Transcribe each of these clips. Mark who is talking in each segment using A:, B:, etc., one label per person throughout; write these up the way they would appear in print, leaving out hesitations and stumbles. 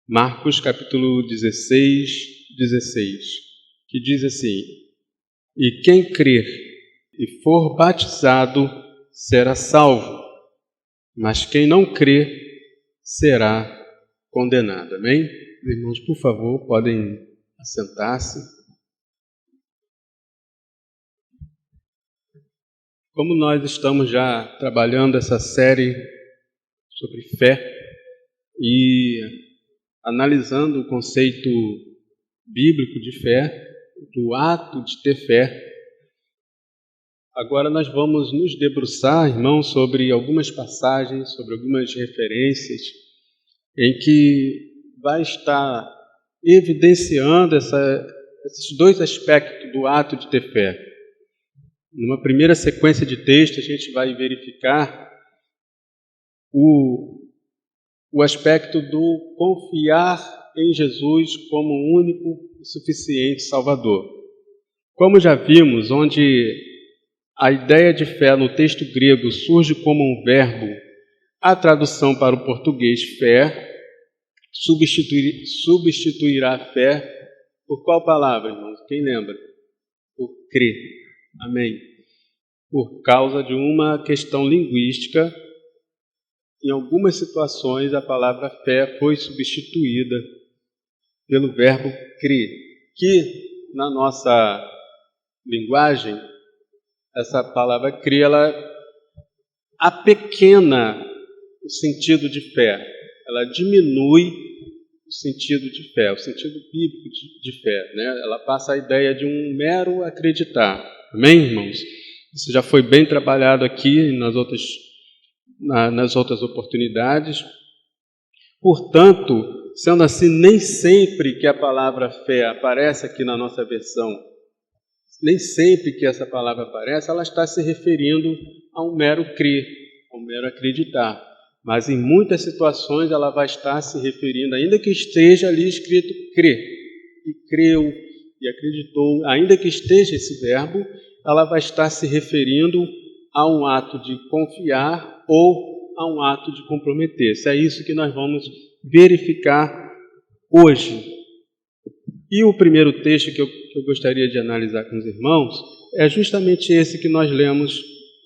A: Marcos capítulo 16, que diz assim: E quem crer e for batizado será salvo, mas quem não crer será condenado. Amém? Irmãos, por favor, podem assentar-se. Como nós estamos já trabalhando essa série sobre fé e analisando o conceito bíblico de fé, do ato de ter fé, agora nós vamos nos debruçar, irmãos, sobre algumas passagens, sobre algumas referências, em que vai estar evidenciando esses dois aspectos do ato de ter fé. Numa primeira sequência de texto, a gente vai verificar o aspecto do confiar em Jesus como o único e suficiente Salvador. Como já vimos, onde a ideia de fé no texto grego surge como um verbo, a tradução para o português fé substituirá fé por qual palavra, irmãos? Quem lembra? Por crer. Amém. Por causa de uma questão linguística, em algumas situações a palavra fé foi substituída pelo verbo crer, que na nossa linguagem, essa palavra crer, ela apequena o sentido de fé, ela diminui o sentido de fé, o sentido bíblico de fé, né? Ela passa a ideia de um mero acreditar. Amém, irmãos? Isso já foi bem trabalhado aqui nas outras oportunidades. Portanto, sendo assim, nem sempre que a palavra fé aparece aqui na nossa versão, nem sempre que essa palavra aparece, ela está se referindo a um mero crer, a um mero acreditar. Mas em muitas situações ela vai estar se referindo, ainda que esteja ali escrito crer, e creu, e acreditou, ainda que esteja esse verbo, ela vai estar se referindo a um ato de confiar ou a um ato de comprometer-se. É isso que nós vamos verificar hoje. E o primeiro texto que eu gostaria de analisar com os irmãos é justamente esse que nós lemos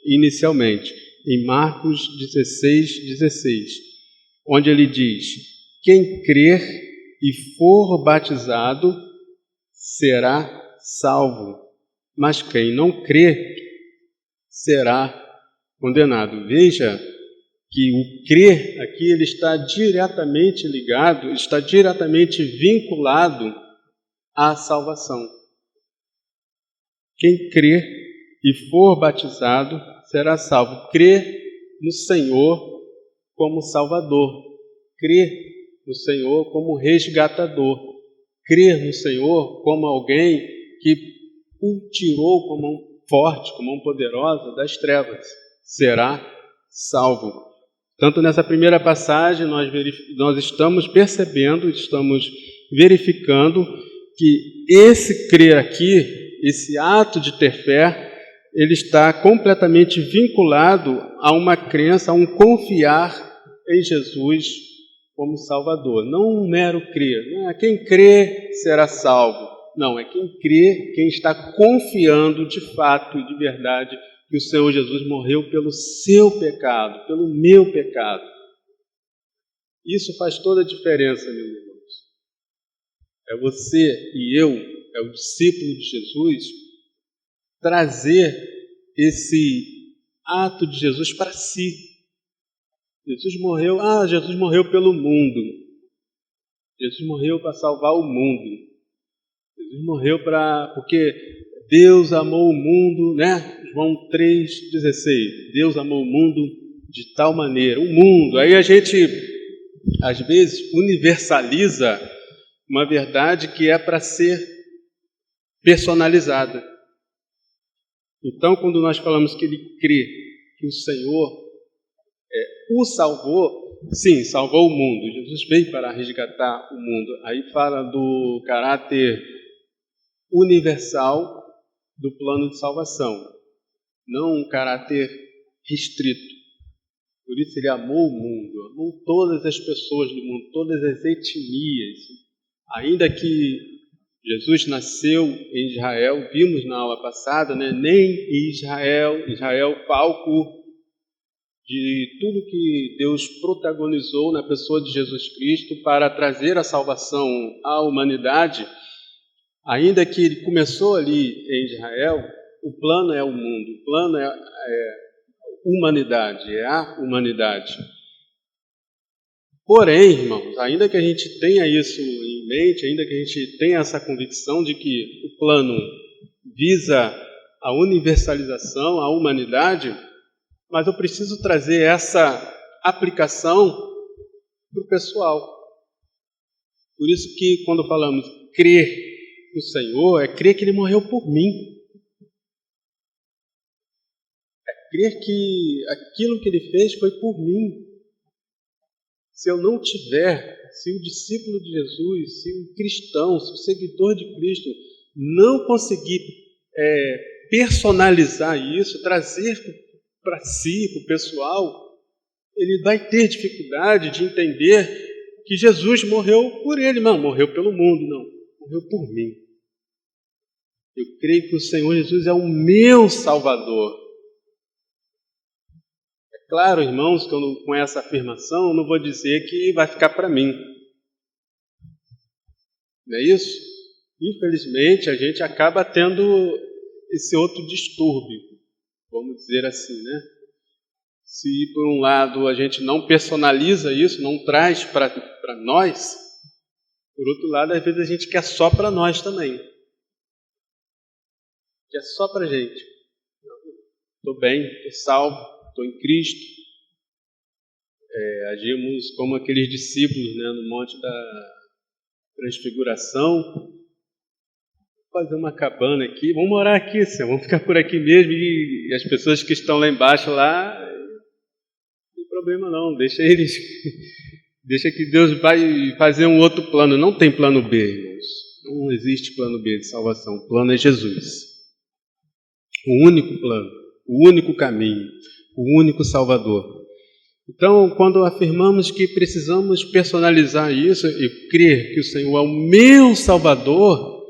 A: inicialmente, em Marcos 16, onde ele diz: Quem crer e for batizado será salvo, mas quem não crer será condenado. Veja que o crer aqui ele está diretamente ligado, está diretamente vinculado à salvação. Quem crer e for batizado será salvo. Crer no Senhor como Salvador, crer no Senhor como resgatador, crer no Senhor como alguém que o tirou como mão forte, como mão poderosa das trevas, será salvo. Tanto nessa primeira passagem nós estamos percebendo, estamos verificando que esse crer aqui, esse ato de ter fé, ele está completamente vinculado a uma crença, a um confiar em Jesus como Salvador. Não um mero crer. Não é quem crê será salvo. Não, é quem crê, quem está confiando de fato e de verdade que o Senhor Jesus morreu pelo seu pecado, pelo meu pecado. Isso faz toda a diferença, meus irmãos. É você e eu, é o discípulo de Jesus, trazer esse ato de Jesus para si. Jesus morreu pelo mundo. Jesus morreu para salvar o mundo. Jesus morreu porque Deus amou o mundo, né? João 3,16. Deus amou o mundo de tal maneira. O mundo. Aí a gente, às vezes, universaliza uma verdade que é para ser personalizada. Então, quando nós falamos que ele crê que o Senhor o salvou, sim, salvou o mundo. Jesus veio para resgatar o mundo. Aí fala do caráter universal do plano de salvação, não um caráter restrito. Por isso ele amou o mundo, amou todas as pessoas do mundo, todas as etnias. Ainda que Jesus nasceu em Israel, vimos na aula passada, né? Nem em Israel, palco de tudo que Deus protagonizou na pessoa de Jesus Cristo para trazer a salvação à humanidade, ainda que ele começou ali em Israel, o plano é o mundo, o plano é humanidade, é a humanidade. Porém, irmãos, ainda que a gente tenha isso em mente, ainda que a gente tenha essa convicção de que o plano visa a universalização, a humanidade, mas eu preciso trazer essa aplicação para o pessoal. Por isso que quando falamos crer no Senhor, é crer que Ele morreu por mim. É crer que aquilo que Ele fez foi por mim. Se eu não tiver, se o discípulo de Jesus, se o cristão, se o seguidor de Cristo não conseguir personalizar isso, trazer para si, para o pessoal, ele vai ter dificuldade de entender que Jesus morreu por ele. Não, morreu pelo mundo, não. Morreu por mim. Eu creio que o Senhor Jesus é o meu Salvador. É claro, irmãos, que com essa afirmação eu não vou dizer que vai ficar para mim. Não é isso? Infelizmente, a gente acaba tendo esse outro distúrbio, vamos dizer assim, né? Se por um lado a gente não personaliza isso, não traz para nós, por outro lado, às vezes a gente quer só para nós também. Quer só para a gente. Estou bem, estou salvo, estou em Cristo. Agimos como aqueles discípulos, né, no Monte da Transfiguração. Vou fazer uma cabana aqui, vamos morar aqui, Senhor, vamos ficar por aqui mesmo, e as pessoas que estão lá embaixo, lá, não tem problema não, deixa eles, deixa que Deus vai fazer um outro plano. Não tem plano B, irmãos, não existe plano B de salvação, o plano é Jesus, o único plano, o único caminho, o único Salvador. Então, quando afirmamos que precisamos personalizar isso e crer que o Senhor é o meu Salvador,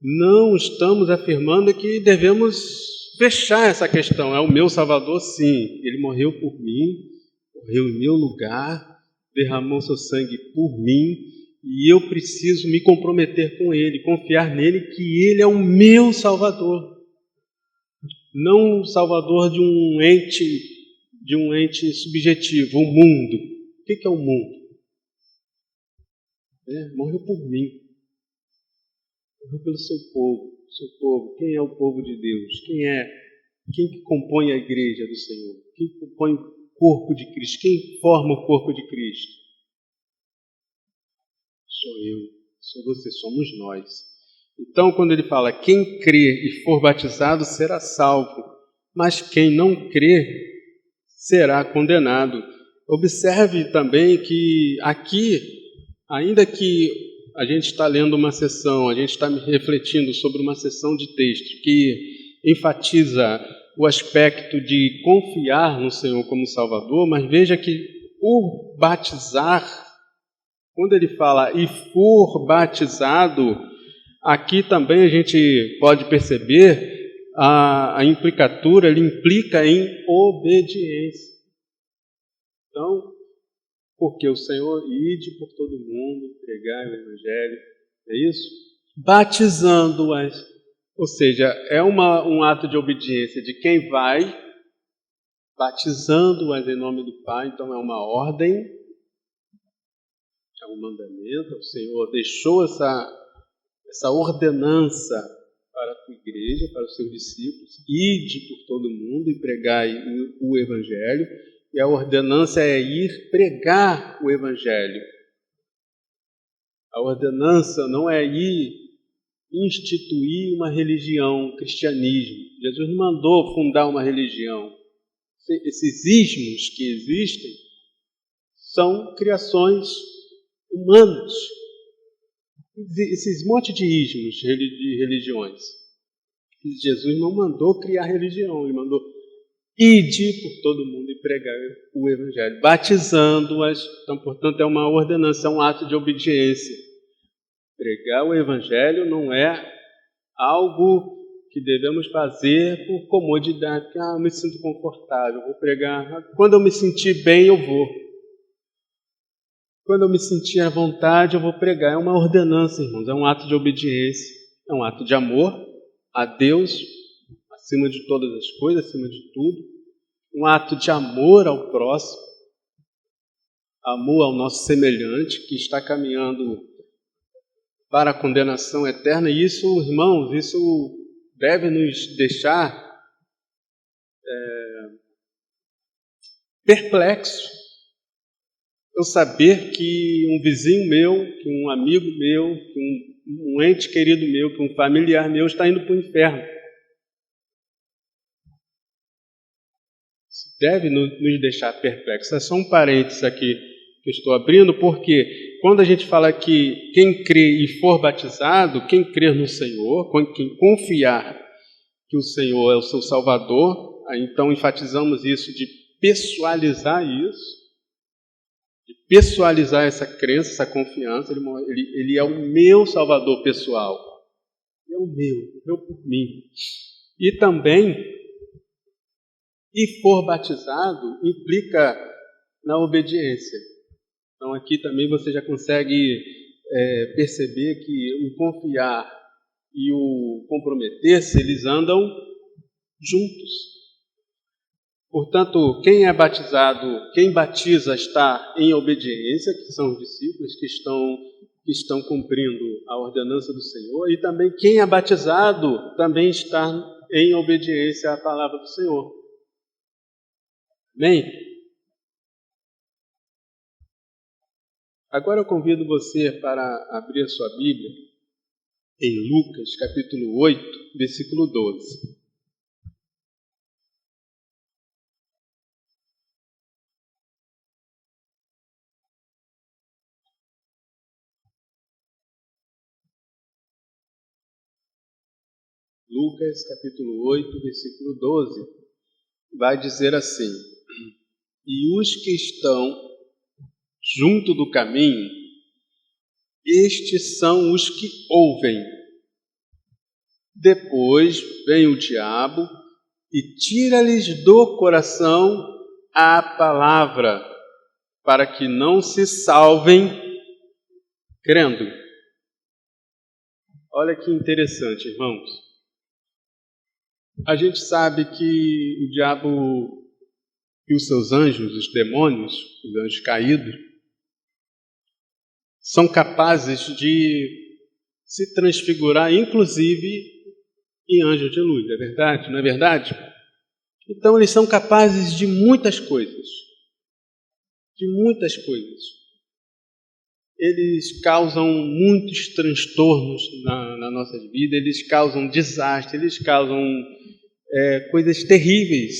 A: não estamos afirmando que devemos fechar essa questão. É o meu Salvador, sim. Ele morreu por mim, morreu em meu lugar, derramou seu sangue por mim, e eu preciso me comprometer com Ele, confiar nele, que Ele é o meu Salvador. Não o Salvador de um ente subjetivo, o mundo. O que é o mundo? Morreu por mim. Morreu pelo seu povo. Quem é o povo de Deus? Quem que compõe a igreja do Senhor? Quem compõe o corpo de Cristo? Quem forma o corpo de Cristo? Sou eu, sou você, somos nós. Então, quando ele fala, quem crê e for batizado será salvo, mas quem não crê será condenado. Observe também que aqui, ainda que a gente está lendo uma sessão, a gente está refletindo sobre uma sessão de texto que enfatiza o aspecto de confiar no Senhor como Salvador, mas veja que o batizar, quando ele fala e for batizado, aqui também a gente pode perceber a implicatura, ele implica em obediência. Então, porque o Senhor ide por todo mundo, pregar o Evangelho, é isso? Batizando-as, ou seja, é um ato de obediência de quem vai, batizando-as em nome do Pai, então é uma ordem, é um mandamento, o Senhor deixou essa ordenança para a tua igreja, para os seus discípulos, ide por todo mundo e pregai o Evangelho, e a ordenança é ir pregar o Evangelho. A ordenança não é ir instituir uma religião, um cristianismo. Jesus não mandou fundar uma religião. Esses ismos que existem são criações humanas. Esses monte de ismos de religiões. Jesus não mandou criar religião, ele mandou Ide por todo mundo e pregar o Evangelho, batizando-as. Então, portanto, é uma ordenança, é um ato de obediência. Pregar o Evangelho não é algo que devemos fazer por comodidade, porque eu me sinto confortável, vou pregar. Quando eu me sentir bem, eu vou. Quando eu me sentir à vontade, eu vou pregar. É uma ordenança, irmãos, é um ato de obediência, é um ato de amor a Deus, acima de todas as coisas, acima de tudo. Um ato de amor ao próximo, amor ao nosso semelhante, que está caminhando para a condenação eterna. E isso, irmãos, isso deve nos deixar perplexos. Eu saber que um vizinho meu, que um amigo meu, que um ente querido meu, que um familiar meu está indo para o inferno. Isso deve nos deixar perplexos. É só um parênteses aqui que eu estou abrindo, porque quando a gente fala que quem crê e for batizado, quem crer no Senhor, quem confiar que o Senhor é o seu Salvador, aí então enfatizamos isso de pessoalizar isso, de pessoalizar essa crença, essa confiança. Ele é o meu Salvador pessoal, é o meu por mim. E também, e for batizado, implica na obediência. Então aqui também você já consegue perceber que o confiar e o comprometer-se, eles andam juntos. Portanto, quem é batizado, quem batiza está em obediência, que são os discípulos que estão cumprindo a ordenança do Senhor, e também quem é batizado também está em obediência à palavra do Senhor. Amém? Agora eu convido você para abrir a sua Bíblia em Lucas, capítulo 8, versículo 12. Lucas, capítulo 8, versículo 12, vai dizer assim: E os que estão junto do caminho, estes são os que ouvem. Depois vem o diabo e tira-lhes do coração a palavra, para que não se salvem crendo. Olha que interessante, irmãos. A gente sabe que o diabo e os seus anjos, os demônios, os anjos caídos, são capazes de se transfigurar, inclusive, em anjos de luz. É verdade? Não é verdade? Então, eles são capazes de muitas coisas. De muitas coisas. Eles causam muitos transtornos na nossa vida, eles causam desastre, eles causam coisas terríveis.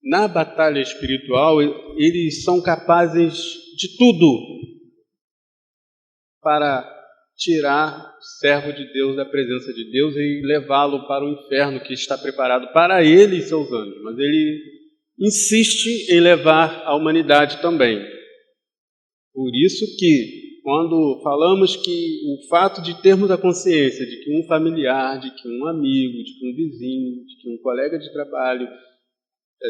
A: Na batalha espiritual, eles são capazes de tudo para tirar o servo de Deus da presença de Deus e levá-lo para o inferno que está preparado para ele e seus anjos. Mas ele insiste em levar a humanidade também. Por isso que, quando falamos que o fato de termos a consciência de que um familiar, de que um amigo, de que um vizinho, de que um colega de trabalho,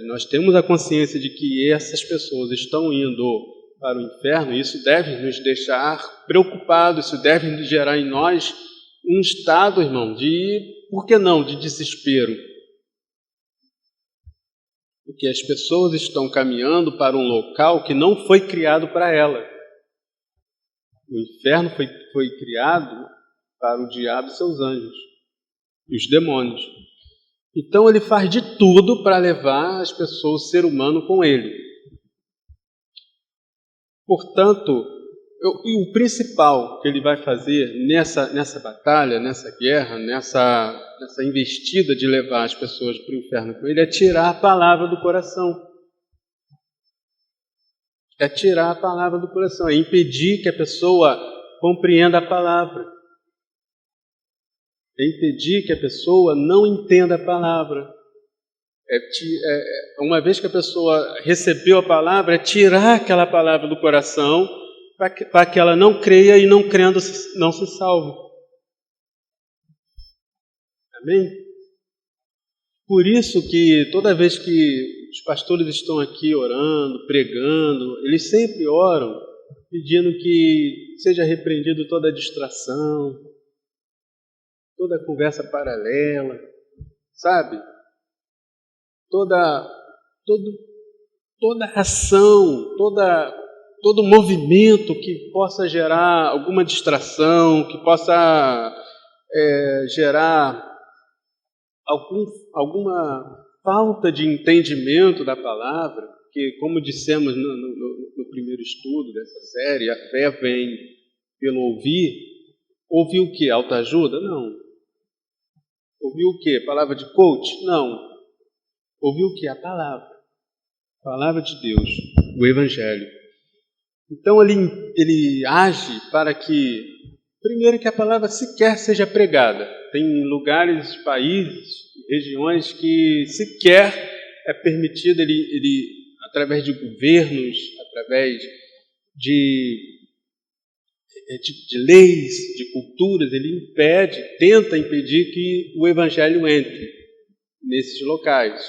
A: nós temos a consciência de que essas pessoas estão indo para o inferno, isso deve nos deixar preocupados, isso deve gerar em nós um estado, irmão, por que não, de desespero. Porque as pessoas estão caminhando para um local que não foi criado para ela. O inferno foi criado para o diabo e seus anjos, e os demônios. Então ele faz de tudo para levar as pessoas, o ser humano, com ele. Portanto, o principal que ele vai fazer nessa batalha, nessa guerra, nessa investida de levar as pessoas para o inferno com ele, é tirar a palavra do coração. É tirar a palavra do coração, é impedir que a pessoa compreenda a palavra. É impedir que a pessoa não entenda a palavra. Uma vez que a pessoa recebeu a palavra, é tirar aquela palavra do coração para que ela não creia e não crendo não se salve. Amém? Por isso que toda vez que os pastores estão aqui orando, pregando, eles sempre oram pedindo que seja repreendido toda distração, toda conversa paralela, sabe? Toda ação, todo movimento que possa gerar alguma distração, que possa gerar alguma falta de entendimento da palavra, porque, como dissemos no primeiro estudo dessa série, a fé vem pelo ouvir. Ouvir o quê? Autoajuda? Não. Ouvir o quê? Palavra de coach? Não. Ouvir o quê? A palavra. A palavra de Deus, o Evangelho. Então ele age para que, primeiro, que a palavra sequer seja pregada. Tem lugares, países, regiões que sequer é permitido ele através de governos, através de leis, de culturas, ele tenta impedir que o Evangelho entre nesses locais.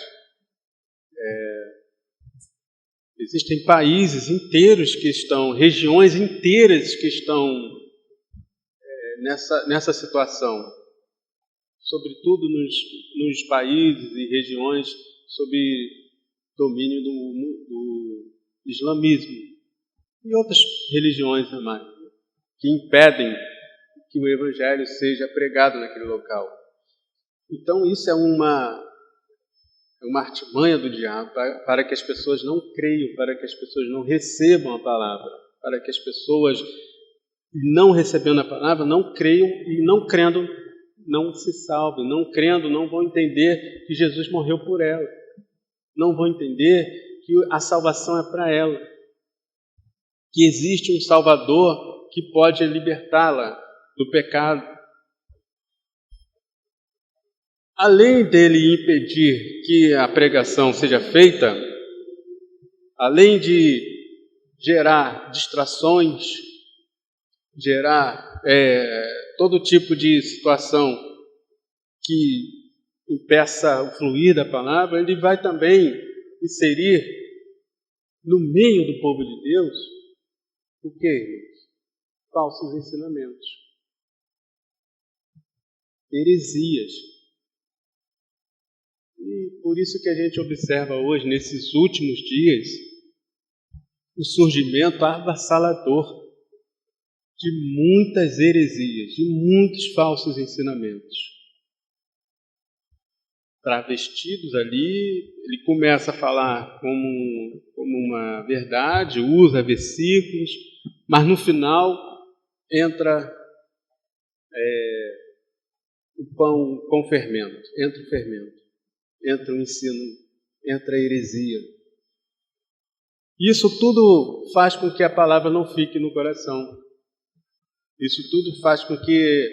A: Existem países inteiros regiões inteiras que estão nessa situação, sobretudo nos países e regiões sob domínio do islamismo e outras religiões mais, que impedem que o Evangelho seja pregado naquele local. Então isso é uma artimanha do diabo para que as pessoas não creiam, para que as pessoas não recebam a palavra, para que as pessoas, não recebendo a palavra, não creiam e não crendo, não se salvem, não crendo, não vão entender que Jesus morreu por ela, não vão entender que a salvação é para ela, que existe um Salvador que pode libertá-la do pecado. Além dele impedir que a pregação seja feita, além de gerar distrações, gerar todo tipo de situação que impeça o fluir da palavra, ele vai também inserir no meio do povo de Deus o quê, irmãos? Falsos ensinamentos, heresias. E por isso que a gente observa hoje, nesses últimos dias, o surgimento avassalador de muitas heresias, de muitos falsos ensinamentos. Travestidos ali, ele começa a falar como uma verdade, usa versículos, mas no final entra o pão com fermento, entra o fermento, entra o ensino, entra a heresia. Isso tudo faz com que a palavra não fique no coração. Isso tudo faz com que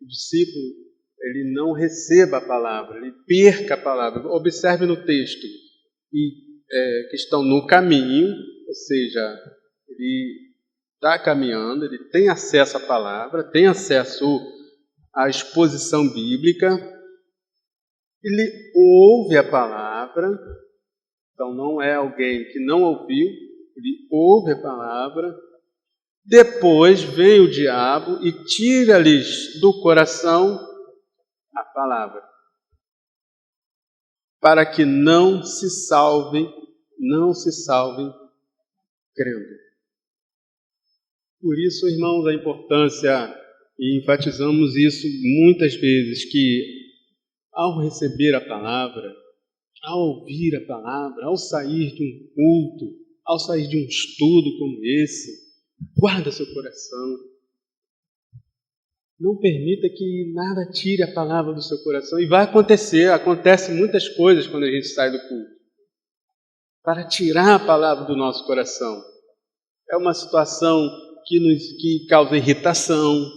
A: o discípulo ele não receba a palavra, ele perca a palavra. Observe no texto que estão no caminho, ou seja, ele está caminhando, ele tem acesso à palavra, tem acesso à exposição bíblica, ele ouve a palavra, então não é alguém que não ouviu, ele ouve a palavra, depois vem o diabo e tira-lhes do coração a palavra, para que não se salvem crendo. Por isso, irmãos, a importância, e enfatizamos isso muitas vezes, que ao receber a palavra, ao ouvir a palavra, ao sair de um culto, ao sair de um estudo como esse, guarda seu coração. Não permita que nada tire a palavra do seu coração. E vai acontece muitas coisas quando a gente sai do culto, para tirar a palavra do nosso coração. É uma situação que causa irritação,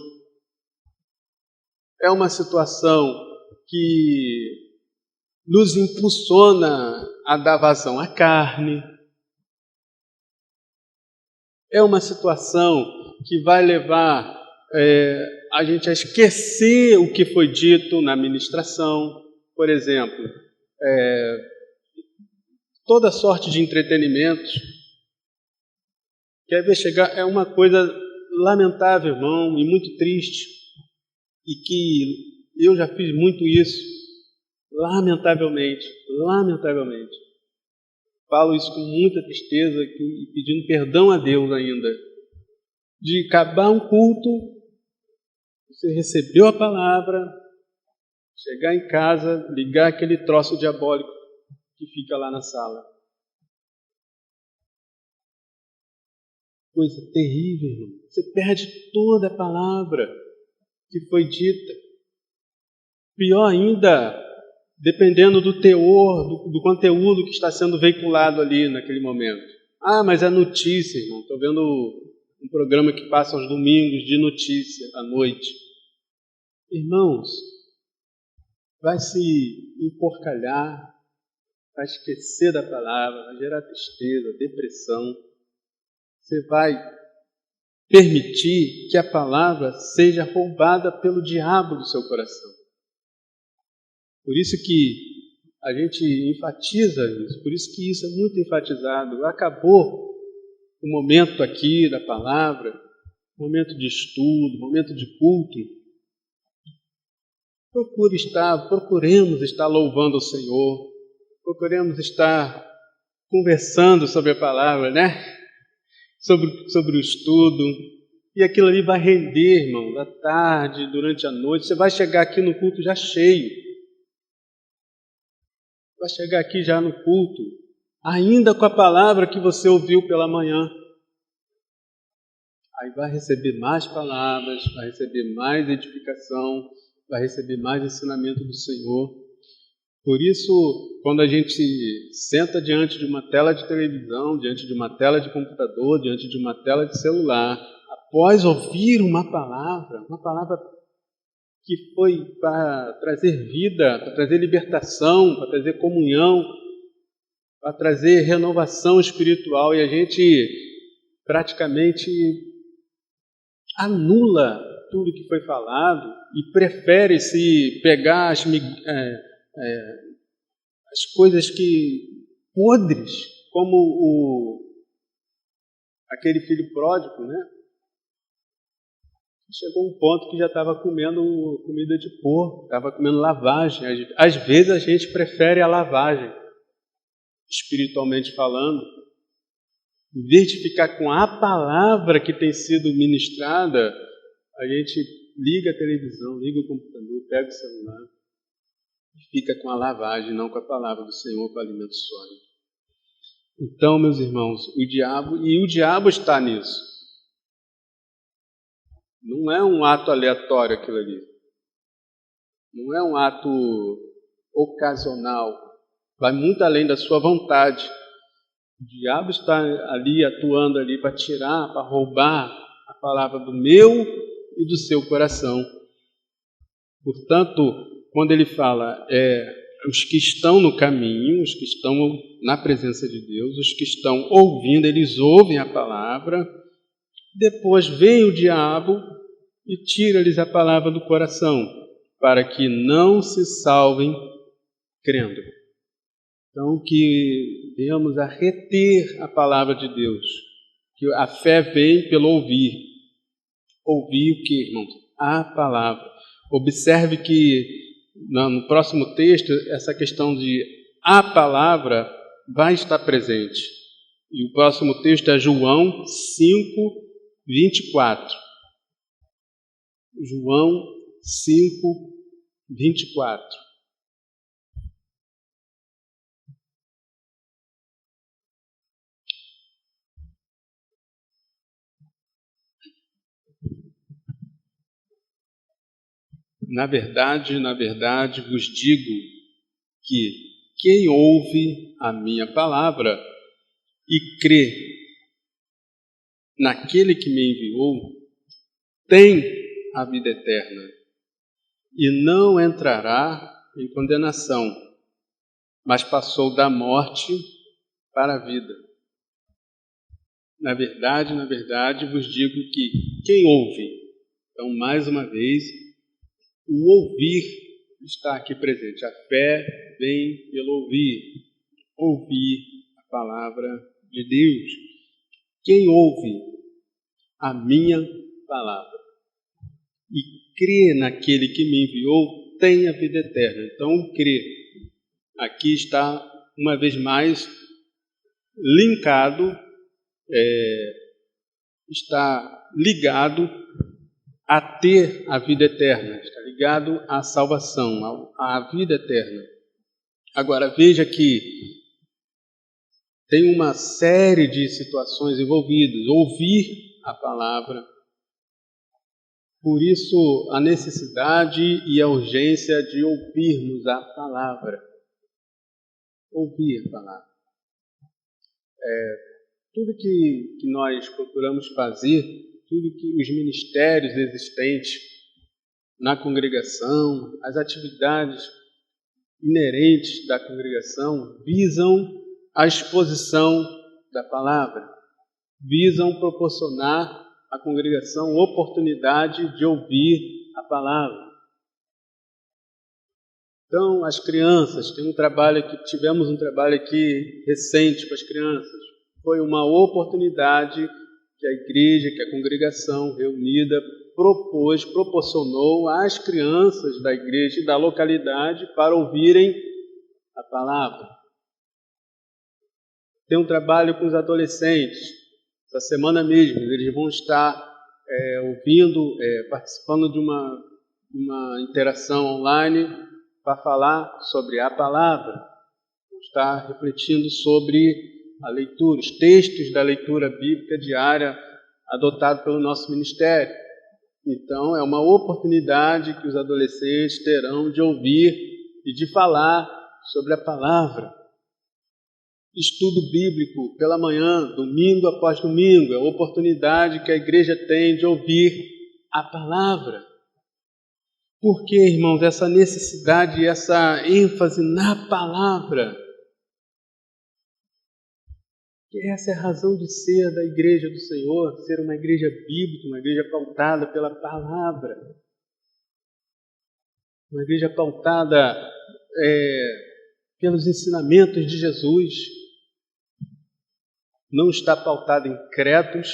A: é uma situação que nos impulsiona a dar vazão à carne. É uma situação que vai levar a gente a esquecer o que foi dito na ministração. Por exemplo, toda sorte de entretenimentos. Quer ver chegar? É uma coisa lamentável, irmão, e muito triste. E que eu já fiz muito isso, lamentavelmente. Falo isso com muita tristeza e pedindo perdão a Deus ainda. De acabar um culto, você recebeu a palavra, chegar em casa, ligar aquele troço diabólico que fica lá na sala. Coisa terrível, irmão. Você perde toda a palavra que foi dita. Pior ainda, dependendo do teor, do conteúdo que está sendo veiculado ali naquele momento. Ah, mas é notícia, irmão. Estou vendo um programa que passa aos domingos de notícia à noite. Irmãos, vai se emporcalhar, vai esquecer da palavra, vai gerar tristeza, depressão. Você vai permitir que a palavra seja roubada pelo diabo do seu coração. Por isso que a gente enfatiza isso, por isso que isso é muito enfatizado. Acabou o momento aqui da palavra, momento de estudo, momento de culto. Procuremos estar louvando o Senhor, procuremos estar conversando sobre a palavra, né? Sobre o estudo. E aquilo ali vai render, irmão, à tarde, durante a noite. Você vai chegar aqui no culto já cheio. Vai chegar aqui já no culto, ainda com a palavra que você ouviu pela manhã. Aí vai receber mais palavras, vai receber mais edificação, vai receber mais ensinamento do Senhor. Por isso, quando a gente senta diante de uma tela de televisão, diante de uma tela de computador, diante de uma tela de celular, após ouvir uma palavra que foi para trazer vida, para trazer libertação, para trazer comunhão, para trazer renovação espiritual, e a gente praticamente anula tudo que foi falado e prefere se pegar as coisas podres, como aquele filho pródigo, né? Chegou um ponto que já estava comendo comida de porco, estava comendo lavagem. Às vezes a gente prefere a lavagem, espiritualmente falando, em vez de ficar com a palavra que tem sido ministrada, a gente liga a televisão, liga o computador, pega o celular e fica com a lavagem, não com a palavra do Senhor para alimento sólido. Então, meus irmãos, o diabo está nisso. Não é um ato aleatório aquilo ali. Não é um ato ocasional. Vai muito além da sua vontade. O diabo está ali, atuando ali para tirar, para roubar a palavra do meu e do seu coração. Portanto, quando ele fala, os que estão no caminho, os que estão na presença de Deus, os que estão ouvindo, eles ouvem a palavra, depois vem o diabo e tira-lhes a palavra do coração, para que não se salvem crendo. Então, que venhamos a reter a palavra de Deus, que a fé vem pelo ouvir. Ouvir o que, irmãos? A palavra. Observe que no próximo texto, essa questão de a palavra vai estar presente. E o próximo texto é João 5, 24. João 5, 24. Na verdade, vos digo que quem ouve a minha palavra e crê naquele que me enviou, tem a vida eterna e não entrará em condenação, mas passou da morte para a vida. Na verdade, vos digo que quem ouve, então, mais uma vez, o ouvir está aqui presente. A fé vem pelo ouvir a palavra de Deus. Quem ouve a minha palavra e crê naquele que me enviou, tem a vida eterna. Então, crer aqui está, uma vez mais, linkado, está ligado a ter a vida eterna, está ligado à salvação, à vida eterna. Agora, veja que tem uma série de situações envolvidas. Ouvir a palavra, por isso a necessidade e a urgência de ouvirmos a palavra. Ouvir a palavra. Tudo que nós procuramos fazer, tudo que os ministérios existentes na congregação, as atividades inerentes da congregação, visam a exposição da palavra, visam proporcionar à congregação oportunidade de ouvir a palavra. Então, as crianças, tivemos um trabalho aqui recente com as crianças. Foi uma oportunidade que a igreja, que a congregação reunida proporcionou às crianças da igreja e da localidade para ouvirem a palavra. Tem um trabalho com os adolescentes. Essa semana mesmo, eles vão estar participando de uma interação online para falar sobre a palavra. Vão estar refletindo sobre a leitura, os textos da leitura bíblica diária adotado pelo nosso ministério. Então, é uma oportunidade que os adolescentes terão de ouvir e de falar sobre a palavra. Estudo bíblico pela manhã, domingo após domingo, é a oportunidade que a igreja tem de ouvir a palavra. Por que, irmãos, essa necessidade e essa ênfase na palavra? Essa é a razão de ser da igreja do Senhor, ser uma igreja bíblica, uma igreja pautada pela palavra. Uma igreja pautada pelos ensinamentos de Jesus. Não está pautada em credos,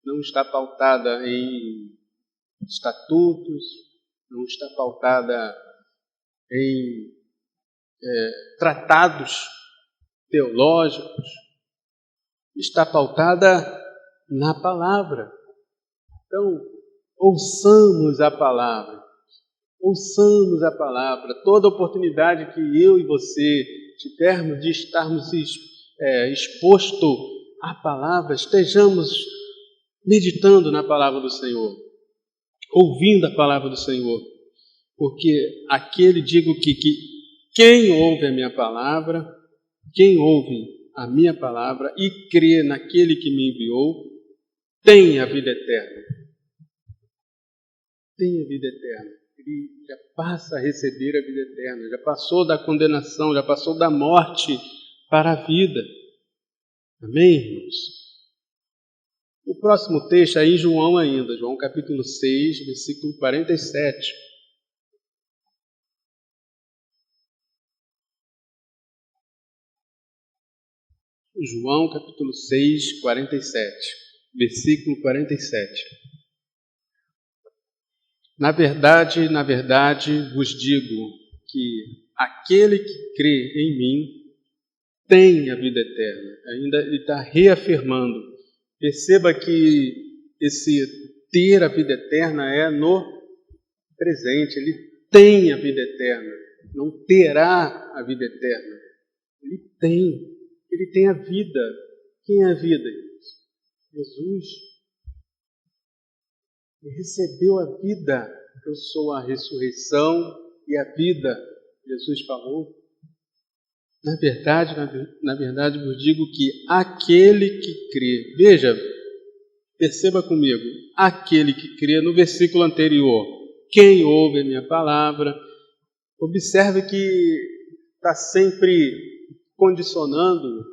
A: não está pautada em estatutos, não está pautada em tratados teológicos, está pautada na palavra. Então, ouçamos a palavra. Ouçamos a palavra. Toda oportunidade que eu e você tivermos de estarmos exposto à palavra, estejamos meditando na palavra do Senhor, ouvindo a palavra do Senhor. Porque digo que quem ouve a minha palavra, quem ouve a minha palavra e crê naquele que me enviou, tem a vida eterna. Tem a vida eterna. Ele já passa a receber a vida eterna, já passou da condenação, já passou da morte para a vida. Amém, irmãos? O próximo texto é em João ainda, João capítulo 6, versículo 47. João capítulo 6, 47, versículo 47. Na verdade, vos digo que aquele que crê em mim tem a vida eterna. Ainda ele está reafirmando. Perceba que esse ter a vida eterna é no presente. Ele tem a vida eterna. Não terá a vida eterna. Ele tem. Ele tem a vida. Quem é a vida? Jesus. Ele recebeu a vida. Eu sou a ressurreição e a vida. Jesus falou. Na verdade, vos digo que aquele que crê, veja, perceba comigo, aquele que crê no versículo anterior, quem ouve a minha palavra, observe que está sempre condicionando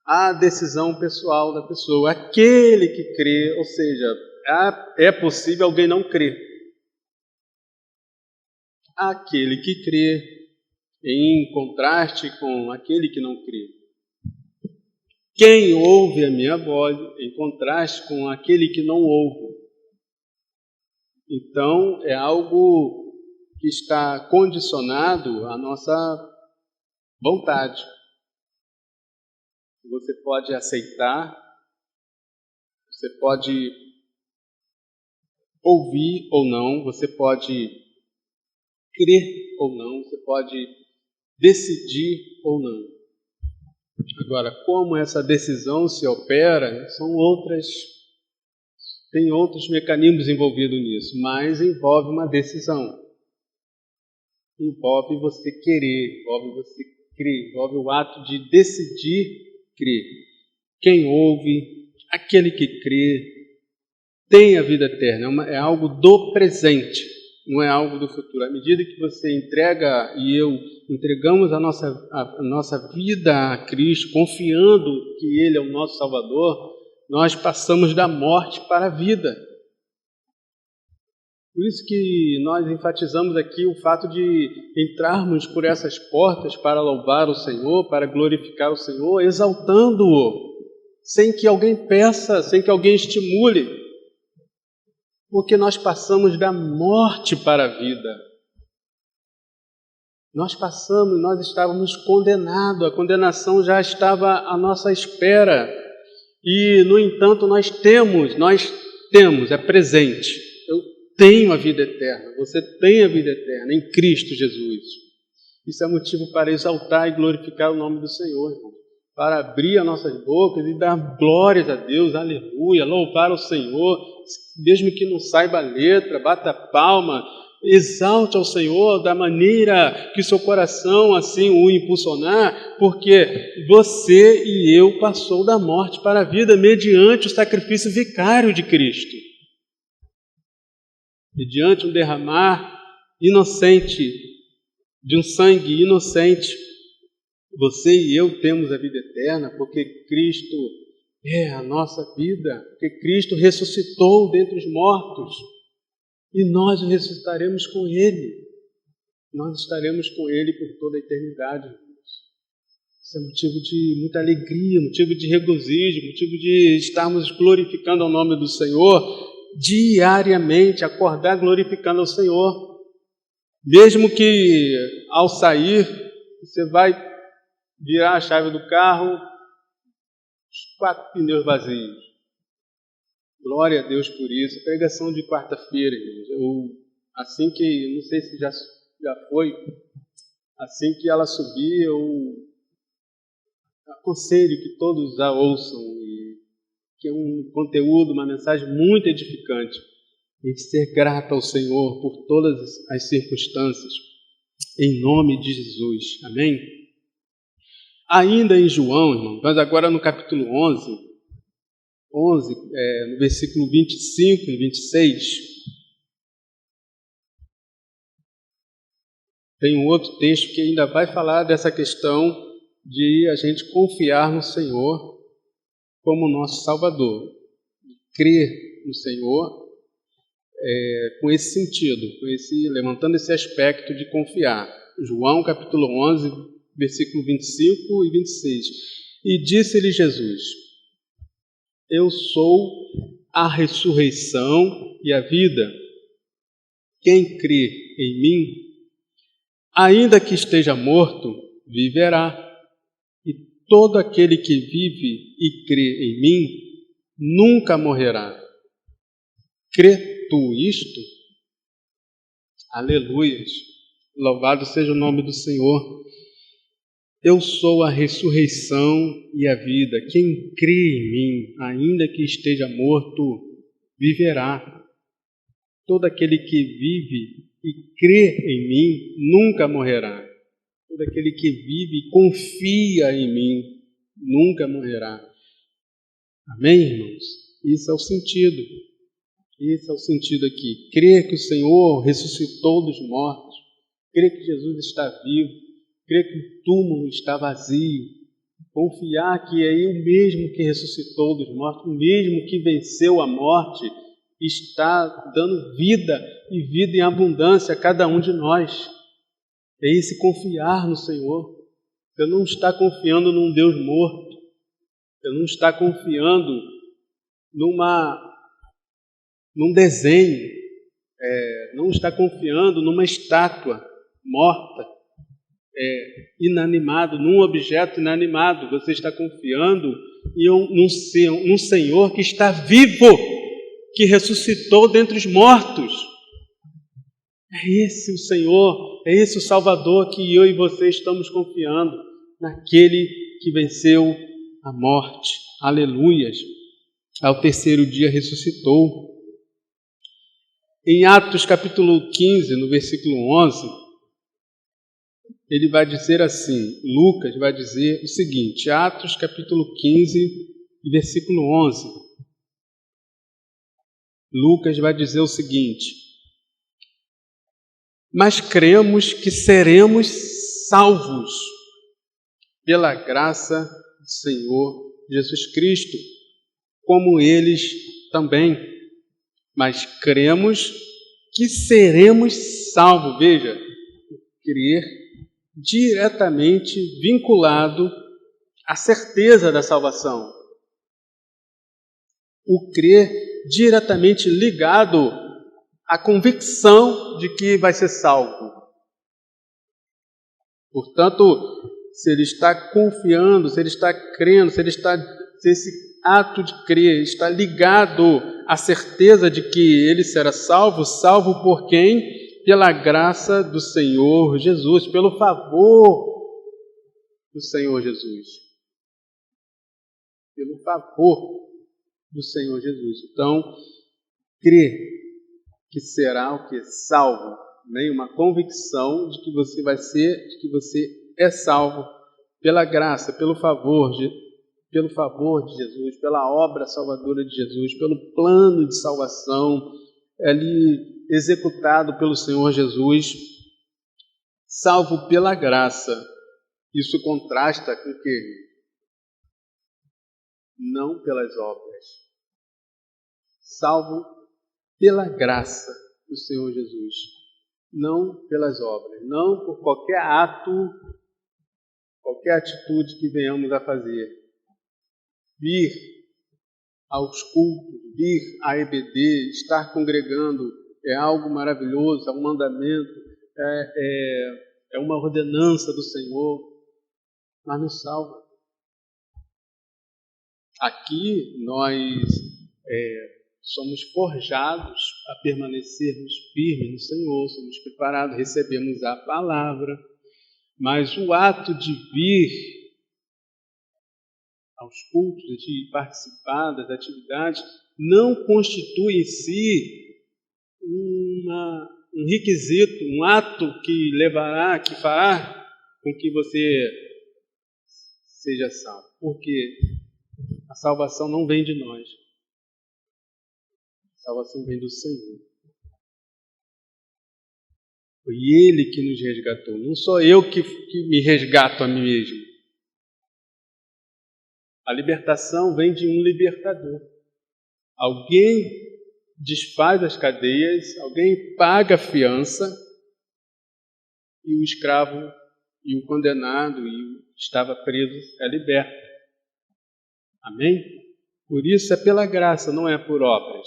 A: a decisão pessoal da pessoa. Aquele que crê, ou seja, é possível alguém não crer. Aquele que crê, em contraste com aquele que não crê. Quem ouve a minha voz, em contraste com aquele que não ouve. Então, é algo que está condicionado à nossa vontade. Você pode aceitar, você pode ouvir ou não, você pode crer ou não, você pode decidir ou não. Agora, como essa decisão se opera, tem outros mecanismos envolvidos nisso, mas envolve uma decisão. Envolve você querer, envolve você crer, envolve o ato de decidir crer. Quem ouve, aquele que crê, tem a vida eterna. É algo do presente, não é algo do futuro. À medida que você entrega e eu entregamos a nossa vida a Cristo, confiando que Ele é o nosso Salvador, nós passamos da morte para a vida. Por isso que nós enfatizamos aqui o fato de entrarmos por essas portas para louvar o Senhor, para glorificar o Senhor, exaltando-o, sem que alguém peça, sem que alguém estimule, porque nós passamos da morte para a vida. Nós estávamos condenados, a condenação já estava à nossa espera, e, no entanto, nós temos, é presente. Tenho a vida eterna, você tem a vida eterna em Cristo Jesus. Isso é motivo para exaltar e glorificar o nome do Senhor, irmão. Para abrir as nossas bocas e dar glórias a Deus, aleluia, louvar o Senhor, mesmo que não saiba a letra, bata a palma, exalte ao Senhor da maneira que o seu coração assim o impulsionar, porque você e eu passou da morte para a vida mediante o sacrifício vicário de Cristo. Mediante um derramar inocente, de um sangue inocente, você e eu temos a vida eterna, porque Cristo é a nossa vida, porque Cristo ressuscitou dentre os mortos, e nós o ressuscitaremos com Ele. Nós estaremos com Ele por toda a eternidade. Isso é motivo de muita alegria, motivo de regozijo, motivo de estarmos glorificando o nome do Senhor, diariamente, acordar glorificando ao Senhor. Mesmo que ao sair, você vai virar a chave do carro, os 4 pneus vazios. Glória a Deus por isso. Pregação de quarta-feira, irmãos. Não sei se já foi, assim que ela subir, eu aconselho que todos a ouçam, que é um conteúdo, uma mensagem muito edificante. A gente ser grato ao Senhor por todas as circunstâncias, em nome de Jesus. Amém? Ainda em João, irmão, mas agora no capítulo 11, no versículo 25 e 26, tem um outro texto que ainda vai falar dessa questão de a gente confiar no Senhor como nosso Salvador, crer no Senhor com esse sentido, levantando esse aspecto de confiar. João capítulo 11, versículo 25 e 26. E disse-lhe Jesus: Eu sou a ressurreição e a vida. Quem crê em mim, ainda que esteja morto, viverá. E todo aquele que vive e crê em mim, nunca morrerá. Crê tu isto? Aleluias! Louvado seja o nome do Senhor. Eu sou a ressurreição e a vida. Quem crê em mim, ainda que esteja morto, viverá. Todo aquele que vive e crê em mim, nunca morrerá. Todo aquele que vive e confia em mim, nunca morrerá. Amém, irmãos? Isso é o sentido. Esse é o sentido aqui. Crer que o Senhor ressuscitou dos mortos. Crer que Jesus está vivo. crer que o túmulo está vazio, confiar que é o mesmo que ressuscitou dos mortos, o mesmo que venceu a morte, está dando vida e vida em abundância a cada um de nós. É esse confiar no Senhor. Você não está confiando num Deus morto. Você não está confiando num desenho. Não está confiando numa estátua morta, inanimado, num objeto inanimado. Você está confiando num Senhor que está vivo, que ressuscitou dentre os mortos. É esse o Senhor, é esse o Salvador que eu e você estamos confiando, naquele que venceu a morte. Aleluias! Ao terceiro dia ressuscitou. Em Atos capítulo 15, no versículo 11, ele vai dizer assim, Lucas vai dizer o seguinte, Atos capítulo 15, versículo 11. Lucas vai dizer o seguinte: mas cremos que seremos salvos pela graça do Senhor Jesus Cristo, como eles também. Mas cremos que seremos salvos. Veja, crer diretamente vinculado à certeza da salvação. O crer diretamente ligado à convicção de que vai ser salvo. Portanto, se ele está confiando, se ele está crendo, se esse ato de crer está ligado à certeza de que ele será salvo, salvo por quem? Pela graça do Senhor Jesus, pelo favor do Senhor Jesus. Pelo favor do Senhor Jesus. Então, crer que será o que? Salvo. Nem uma convicção de que você vai ser, de que você é salvo pela graça, pelo favor de Jesus, pela obra salvadora de Jesus, pelo plano de salvação ali executado pelo Senhor Jesus, salvo pela graça. Isso contrasta com o quê? Não pelas obras. Salvo pela graça do Senhor Jesus, não pelas obras, não por qualquer ato, qualquer atitude que venhamos a fazer. Vir aos cultos, vir à EBD, estar congregando é algo maravilhoso, é um mandamento, é uma ordenança do Senhor, mas não salva. Aqui nós somos forjados a permanecermos firmes no Senhor, somos preparados, recebemos a palavra, mas o ato de vir aos cultos, de participar das atividades, não constitui em si um requisito, um ato que fará com que você seja salvo. Porque a salvação não vem de nós. A salvação vem do Senhor. Foi Ele que nos resgatou. Não sou eu que me resgato a mim mesmo. A libertação vem de um libertador. Alguém desfaz as cadeias, alguém paga a fiança e o escravo e o condenado e o que estava preso é liberto. Amém? Por isso é pela graça, não é por obras.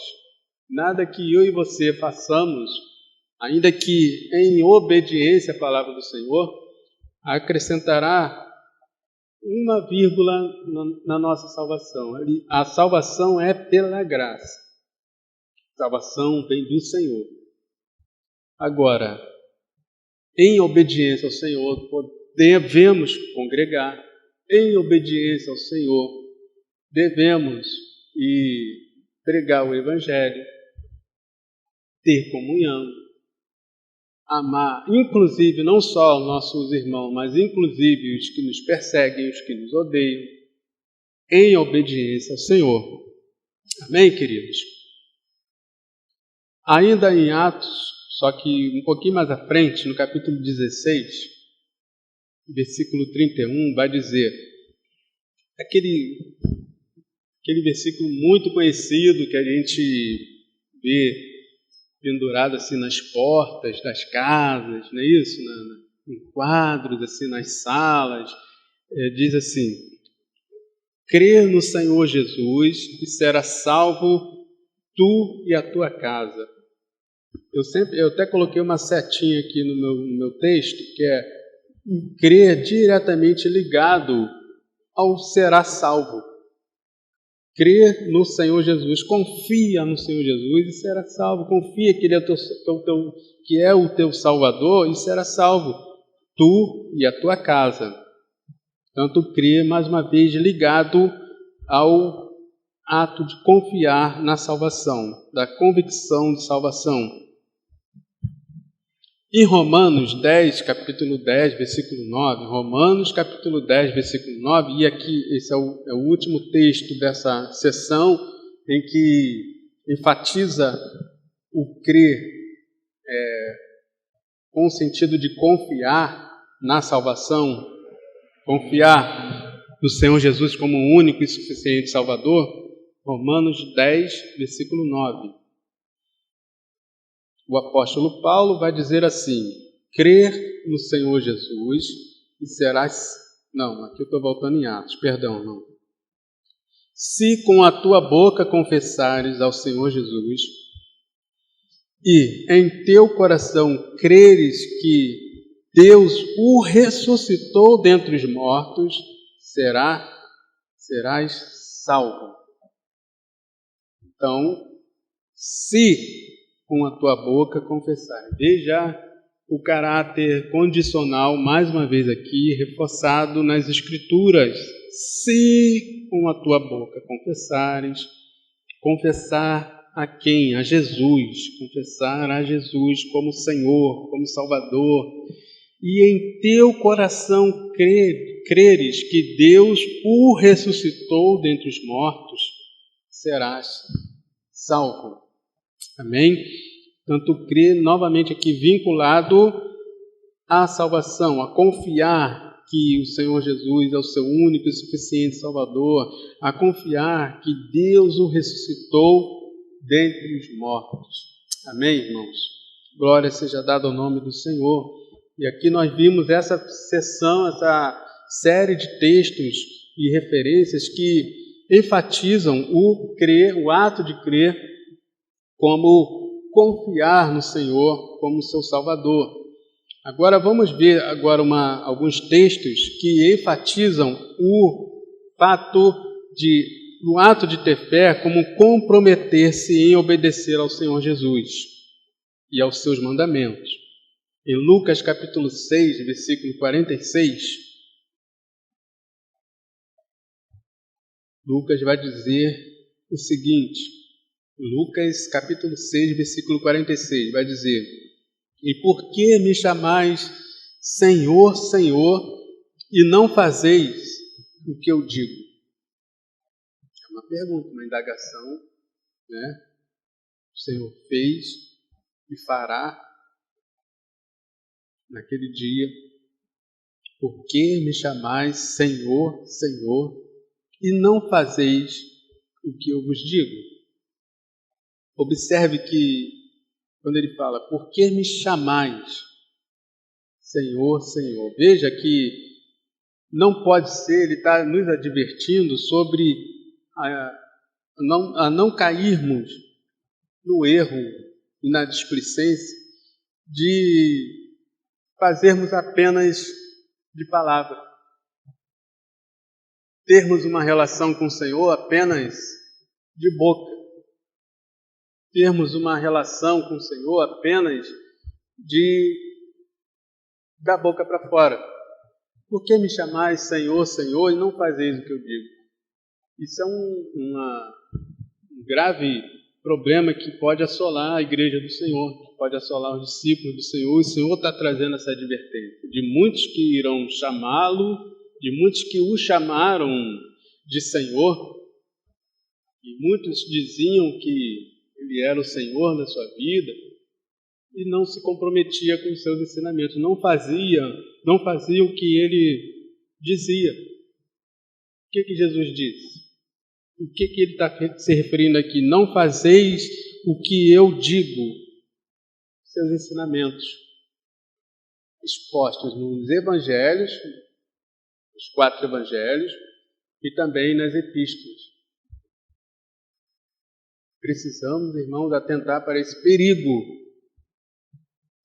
A: Nada que eu e você façamos, ainda que em obediência à palavra do Senhor, acrescentará uma vírgula na nossa salvação. A salvação é pela graça. A salvação vem do Senhor. Agora, em obediência ao Senhor, devemos congregar. Em obediência ao Senhor, devemos pregar o Evangelho, ter comunhão, amar, inclusive, não só os nossos irmãos, mas inclusive os que nos perseguem, os que nos odeiam, em obediência ao Senhor. Amém, queridos? Ainda em Atos, só que um pouquinho mais à frente, no capítulo 16, versículo 31, vai dizer, aquele versículo muito conhecido que a gente vê pendurado assim nas portas das casas, não é isso? Em quadros, assim, nas salas, diz assim, crê no Senhor Jesus e será salvo tu e a tua casa. Eu até coloquei uma setinha aqui no meu texto, que é crer diretamente ligado ao será salvo. Crê no Senhor Jesus, confia no Senhor Jesus e será salvo. Confia que Ele que é o teu Salvador e será salvo, tu e a tua casa. Tanto crê, mais uma vez, ligado ao ato de confiar na salvação, da convicção de salvação. Em Romanos 10, capítulo 10, versículo 9, Romanos capítulo 10, versículo 9, e aqui esse é o último texto dessa sessão em que enfatiza o crer com o sentido de confiar na salvação, confiar no Senhor Jesus como o único e suficiente Salvador. Romanos 10, versículo 9. O apóstolo Paulo vai dizer assim, crer no Senhor Jesus e serás... Não, aqui eu estou voltando em Atos, perdão, não. Se com a tua boca confessares ao Senhor Jesus e em teu coração creres que Deus o ressuscitou dentre os mortos, serás salvo. Então, se com a tua boca confessar. Veja o caráter condicional, mais uma vez aqui, reforçado nas Escrituras. Se com a tua boca confessares, confessar a quem? A Jesus. Confessar a Jesus como Senhor, como Salvador. E em teu coração creres que Deus o ressuscitou dentre os mortos, serás salvo. Amém? Tanto crer novamente aqui vinculado à salvação, a confiar que o Senhor Jesus é o seu único e suficiente Salvador, a confiar que Deus o ressuscitou dentre os mortos. Amém, irmãos? Glória seja dada ao nome do Senhor. E aqui nós vimos essa sessão, essa série de textos e referências que enfatizam o crer, o ato de crer, como confiar no Senhor como seu Salvador. Agora vamos ver alguns textos que enfatizam o ato de ter fé como comprometer-se em obedecer ao Senhor Jesus e aos seus mandamentos. Em Lucas capítulo 6, versículo 46, Lucas vai dizer o seguinte, Lucas capítulo 6, versículo 46, vai dizer, e por que me chamais Senhor, Senhor, e não fazeis o que eu digo? É uma pergunta, uma indagação, né? O Senhor fez e fará naquele dia. Por que me chamais Senhor, Senhor, e não fazeis o que eu vos digo? Observe que, quando ele fala, por que me chamais Senhor, Senhor? Veja que não pode ser, ele está nos advertindo sobre a não cairmos no erro e na displicência de fazermos apenas de palavra. Termos uma relação com o Senhor apenas de boca. Termos uma relação com o Senhor apenas da boca para fora. Por que me chamais Senhor, Senhor, e não fazeis o que eu digo? Isso é um grave problema que pode assolar a igreja do Senhor, que pode assolar os discípulos do Senhor. O Senhor está trazendo essa advertência de muitos que irão chamá-lo, de muitos que o chamaram de Senhor, e muitos diziam que Ele era o Senhor da sua vida e não se comprometia com os seus ensinamentos, não fazia não fazia o que ele dizia. O que Jesus disse? O que ele está se referindo aqui? Não fazeis o que eu digo. Seus ensinamentos expostos nos evangelhos, os 4 evangelhos, e também nas epístolas. Precisamos, irmãos, atentar para esse perigo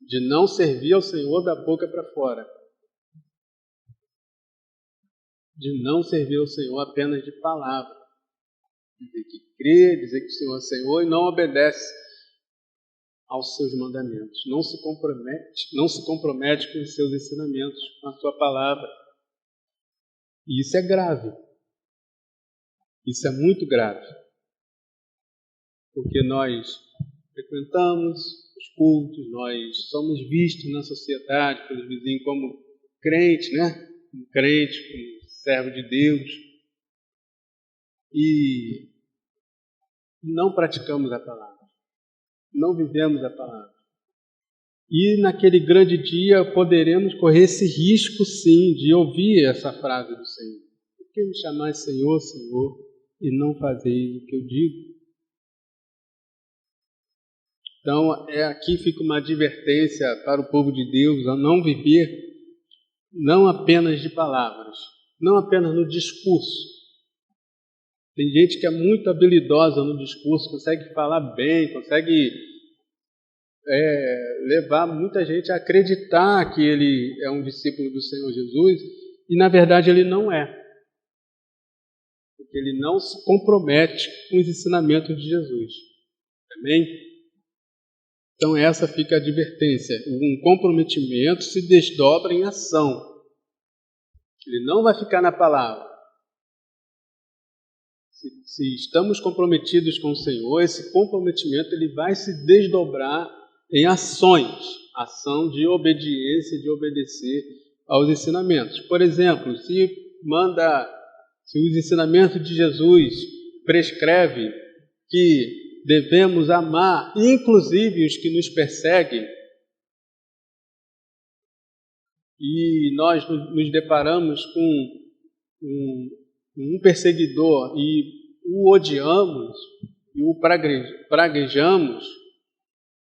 A: de não servir ao Senhor da boca para fora. De não servir ao Senhor apenas de palavra. Dizer que crê, dizer que o Senhor é Senhor e não obedece aos seus mandamentos. Não se compromete com os seus ensinamentos, com a sua palavra. E isso é grave. Isso é muito grave. Porque nós frequentamos os cultos, nós somos vistos na sociedade pelos vizinhos como crente, né? Como crente, como servo de Deus. E não praticamos a palavra. Não vivemos a palavra. E naquele grande dia poderemos correr esse risco, sim, de ouvir essa frase do Senhor. Por que me chamais Senhor, Senhor, e não fazeis o que eu digo? Então, aqui fica uma advertência para o povo de Deus a não viver não apenas de palavras, não apenas no discurso. Tem gente que é muito habilidosa no discurso, consegue falar bem, consegue levar muita gente a acreditar que ele é um discípulo do Senhor Jesus, e na verdade ele não é. Porque ele não se compromete com os ensinamentos de Jesus. Amém? Então essa fica a advertência. Um comprometimento se desdobra em ação. Ele não vai ficar na palavra. Se estamos comprometidos com o Senhor, esse comprometimento ele vai se desdobrar em ações. Ação de obediência, de obedecer aos ensinamentos. Por exemplo, se os ensinamentos de Jesus prescreve que devemos amar, inclusive os que nos perseguem, e nós nos deparamos com um perseguidor e o odiamos e o praguejamos,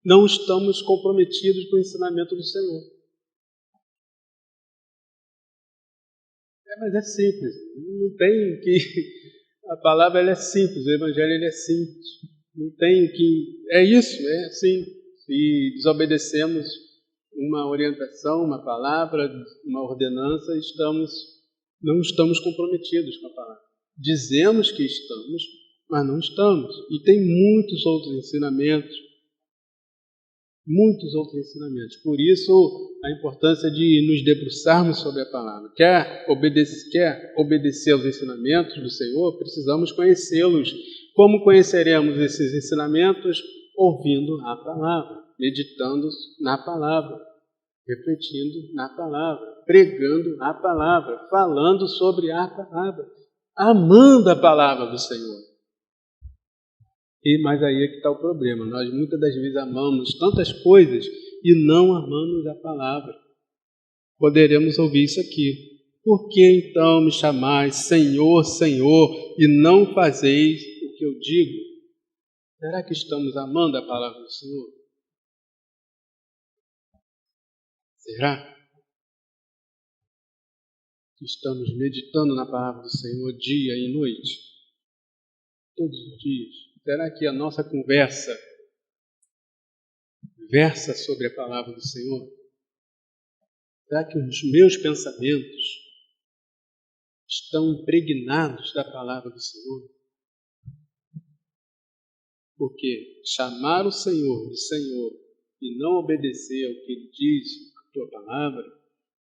A: não estamos comprometidos com o ensinamento do Senhor. Mas é simples, não tem que... A palavra ela é simples, o Evangelho ele é simples. Não tem que... É isso, é assim. Se desobedecemos uma orientação, uma palavra, uma ordenança, não estamos comprometidos com a palavra. Dizemos que estamos, mas não estamos. E tem muitos outros ensinamentos. Muitos outros ensinamentos. Por isso, a importância de nos debruçarmos sobre a palavra. Quer obedecer aos ensinamentos do Senhor? Precisamos conhecê-los. Como conheceremos esses ensinamentos? Ouvindo a palavra, meditando na palavra, refletindo na palavra, pregando a palavra, falando sobre a palavra, amando a palavra do Senhor. Mas aí é que está o problema. Nós muitas das vezes amamos tantas coisas e não amamos a palavra. Poderemos ouvir isso aqui. Por que então me chamais Senhor, Senhor, e não fazeis o que eu digo? Será que estamos amando a palavra do Senhor? Será? Estamos meditando na palavra do Senhor dia e noite? Todos os dias? Será que a nossa conversa versa sobre a palavra do Senhor? Será que os meus pensamentos estão impregnados da palavra do Senhor? Porque chamar o Senhor de Senhor e não obedecer ao que Ele diz, a tua palavra,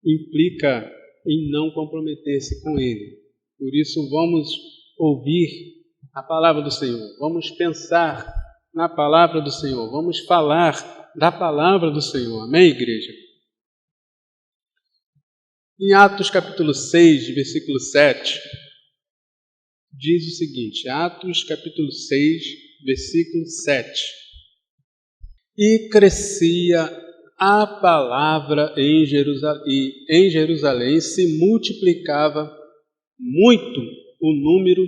A: implica em não comprometer-se com Ele. Por isso vamos ouvir a palavra do Senhor, vamos pensar na palavra do Senhor, vamos falar da palavra do Senhor. Amém, igreja? Em Atos capítulo 6, versículo 7, diz o seguinte, Atos capítulo 6, versículo 7. E crescia a palavra em Jerusalém se multiplicava muito o número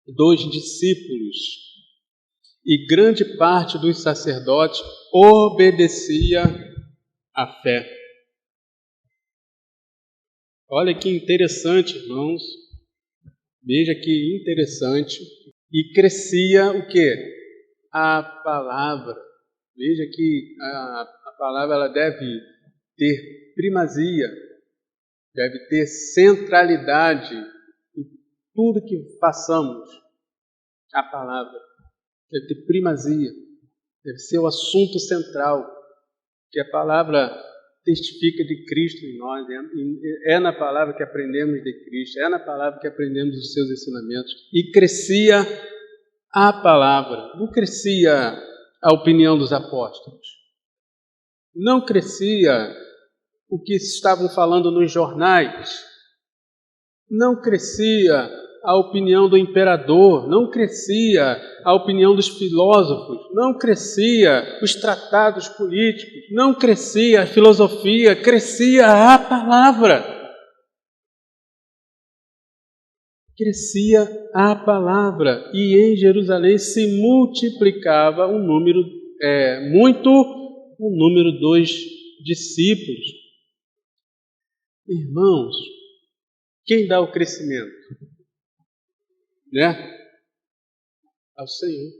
A: dos discípulos, e grande parte dos sacerdotes obedecia à fé. Olha que interessante, irmãos. Veja que interessante. E crescia o quê? A palavra. Veja que a palavra ela deve ter primazia, deve ter centralidade em tudo que façamos. A palavra deve ter primazia, deve ser o assunto central, que a palavra testifica de Cristo em nós. É na palavra que aprendemos de Cristo, é na palavra que aprendemos os seus ensinamentos. E crescia a palavra, não crescia a opinião dos apóstolos, não crescia o que estavam falando nos jornais, não crescia a opinião do imperador, não crescia a opinião dos filósofos, não crescia os tratados políticos, não crescia a filosofia, crescia a palavra. Crescia a palavra, e em Jerusalém se multiplicava o número dos discípulos. Irmãos, quem dá o crescimento? Né? Ao Senhor.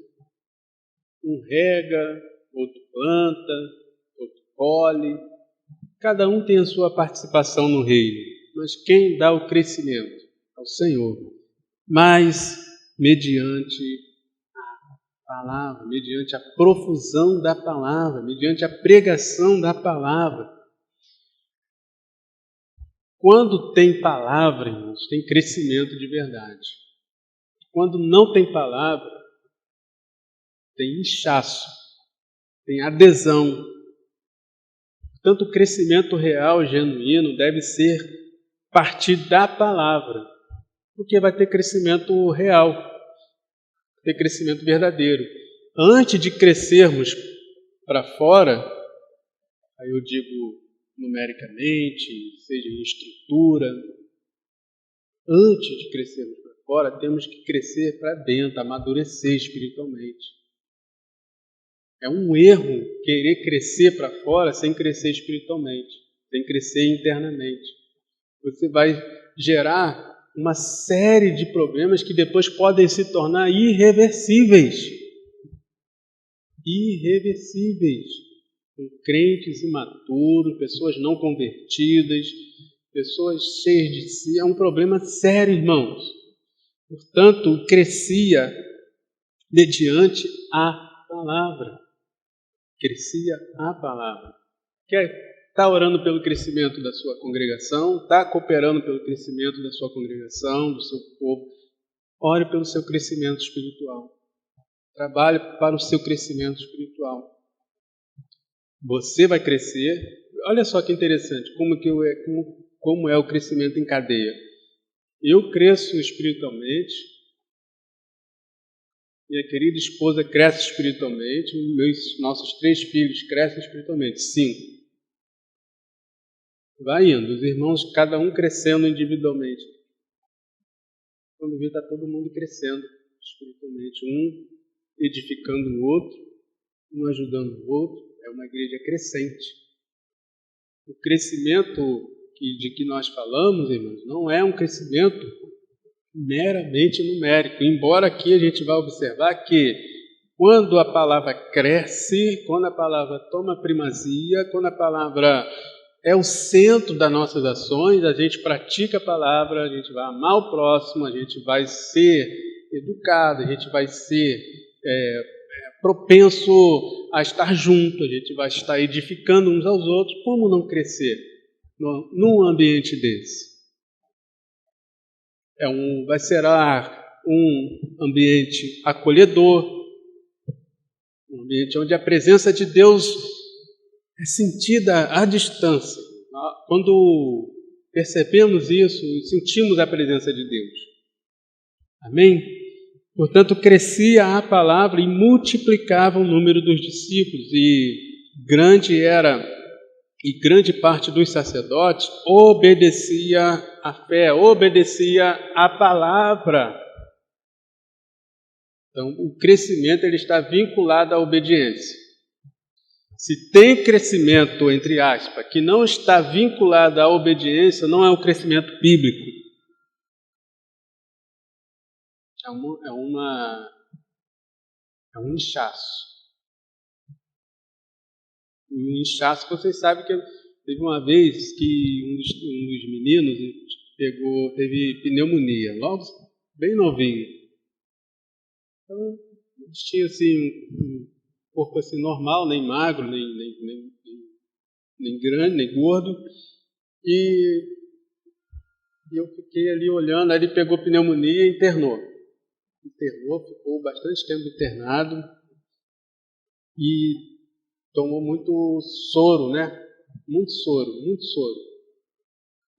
A: Um rega, outro planta, outro colhe. Cada um tem a sua participação no reino, mas quem dá o crescimento? Ao Senhor. Mas mediante a palavra, mediante a profusão da palavra, mediante a pregação da palavra. Quando tem palavra, irmãos, tem crescimento de verdade. Quando não tem palavra, tem inchaço, tem adesão. Tanto o crescimento real, genuíno, deve ser partir da palavra, porque vai ter crescimento real, vai ter crescimento verdadeiro. Antes de crescermos para fora, aí eu digo numericamente, seja em estrutura, antes de crescermos para fora, temos que crescer para dentro, amadurecer espiritualmente. É um erro querer crescer para fora sem crescer espiritualmente, sem crescer internamente. Você vai gerar uma série de problemas que depois podem se tornar irreversíveis. Irreversíveis. Com crentes imaturos, pessoas não convertidas, pessoas cheias de si. É um problema sério, irmãos. Portanto, crescia mediante a palavra. Crescia a palavra. Está orando pelo crescimento da sua congregação? Está cooperando pelo crescimento da sua congregação, do seu povo? Ore pelo seu crescimento espiritual. Trabalhe para o seu crescimento espiritual. Você vai crescer. Olha só que interessante, como é o crescimento em cadeia. Eu cresço espiritualmente, minha querida esposa cresce espiritualmente, nossos 3 filhos crescem espiritualmente, 5. Vai indo, os irmãos, cada um crescendo individualmente. Quando vê, está todo mundo crescendo espiritualmente, um edificando o outro, um ajudando o outro. É uma igreja crescente. O crescimento de que nós falamos, irmãos, não é um crescimento meramente numérico, embora aqui a gente vá observar que quando a palavra cresce, quando a palavra toma primazia, quando a palavra é o centro das nossas ações, a gente pratica a palavra, a gente vai amar o próximo, a gente vai ser educado, a gente vai ser propenso a estar junto, a gente vai estar edificando uns aos outros. Como não crescer num ambiente desse? Vai ser um ambiente acolhedor, um ambiente onde a presença de Deus é sentida à distância. Quando percebemos isso, sentimos a presença de Deus. Amém? Portanto, crescia a palavra e multiplicava o número dos discípulos, e grande era e grande parte dos sacerdotes obedecia à fé, obedecia à palavra. Então, o crescimento ele está vinculado à obediência. Se tem crescimento, entre aspas, que não está vinculado à obediência, não é um crescimento bíblico. É um inchaço. Um inchaço, vocês sabem que teve uma vez que um dos meninos teve pneumonia, logo bem novinho. Então, eles tinham assim, um corpo assim, normal, nem magro, nem grande, nem gordo. E eu fiquei ali olhando, aí ele pegou pneumonia e internou. Ficou bastante tempo internado e tomou muito soro, né? Muito soro.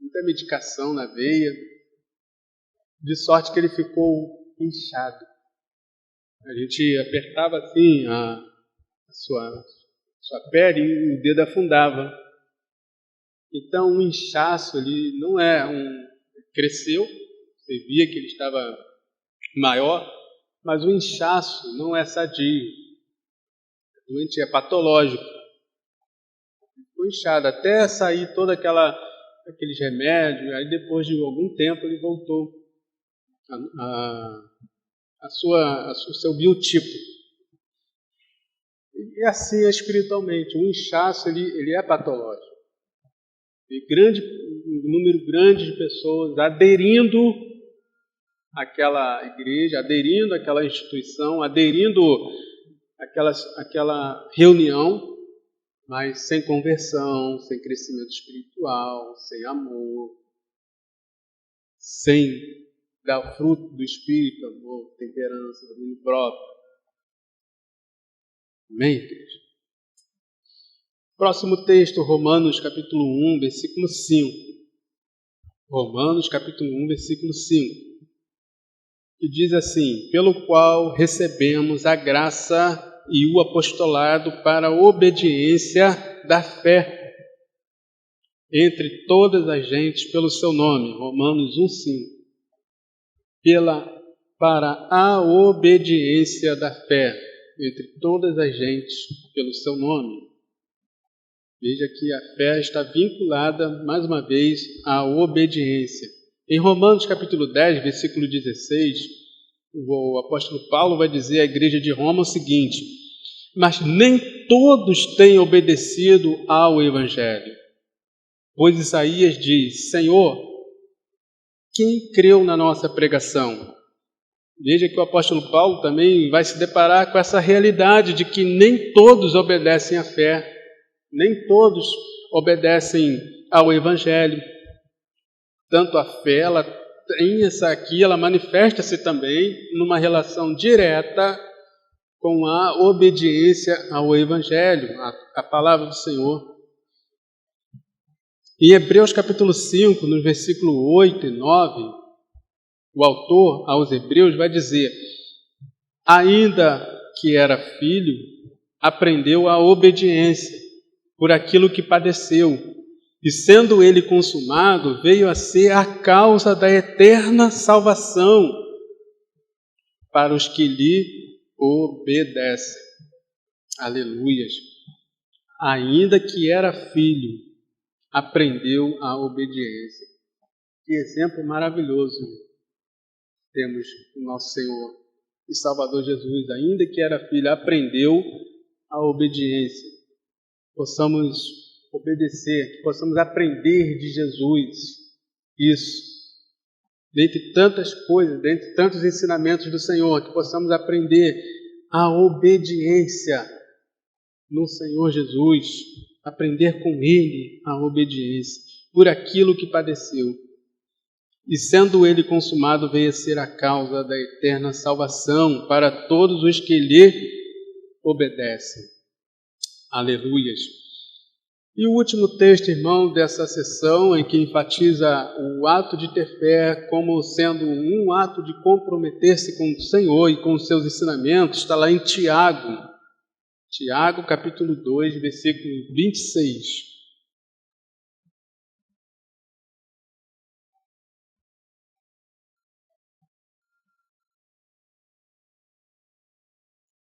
A: Muita medicação na veia. De sorte que ele ficou inchado. A gente apertava assim a sua pele e o dedo afundava. Então o inchaço ele não é cresceu, você via que ele estava maior, mas o inchaço não é sadio. O doente é patológico. Ficou inchado até sair toda aqueles remédios, aí depois de algum tempo ele voltou o seu biotipo. E assim é espiritualmente. O inchaço ele é patológico. E um número grande de pessoas aderindo àquela igreja, aderindo àquela instituição, aderindo àquela reunião, mas sem conversão, sem crescimento espiritual, sem amor, sem dar o fruto do Espírito, amor, temperança, domínio próprio. Amém, igreja? Próximo texto, Romanos capítulo 1, versículo 5. Romanos capítulo 1, versículo 5. Que diz assim: pelo qual recebemos a graça e o apostolado para a obediência da fé entre todas as gentes pelo seu nome. Romanos 1, 5. Para a obediência da fé entre todas as gentes pelo seu nome. Veja que a fé está vinculada, mais uma vez, à obediência. Em Romanos capítulo 10, versículo 16, o apóstolo Paulo vai dizer à igreja de Roma o seguinte: mas nem todos têm obedecido ao Evangelho. Pois Isaías diz: Senhor, quem creu na nossa pregação? Veja que o apóstolo Paulo também vai se deparar com essa realidade de que nem todos obedecem à fé, nem todos obedecem ao Evangelho. Tanto a fé, ela manifesta-se também numa relação direta com a obediência ao Evangelho, a palavra do Senhor. Em Hebreus capítulo 5, no versículo 8 e 9, o autor aos Hebreus vai dizer: ainda que era filho, aprendeu a obediência por aquilo que padeceu, e sendo ele consumado, veio a ser a causa da eterna salvação para os que lhe obedecem. Aleluias! Ainda que era filho, aprendeu a obediência. Que exemplo maravilhoso temos o nosso Senhor e Salvador Jesus. Ainda que era filho, aprendeu a obediência. Possamos obedecer, que possamos aprender de Jesus isso. Dentre tantas coisas, dentre tantos ensinamentos do Senhor, que possamos aprender a obediência no Senhor Jesus, aprender com Ele a obediência, por aquilo que padeceu. E sendo Ele consumado, veio a ser a causa da eterna salvação para todos os que lhe obedecem. Aleluias! E o último texto, irmão, dessa sessão, em que enfatiza o ato de ter fé como sendo um ato de comprometer-se com o Senhor e com os seus ensinamentos, está lá em Tiago. Tiago, capítulo 2, versículo 26.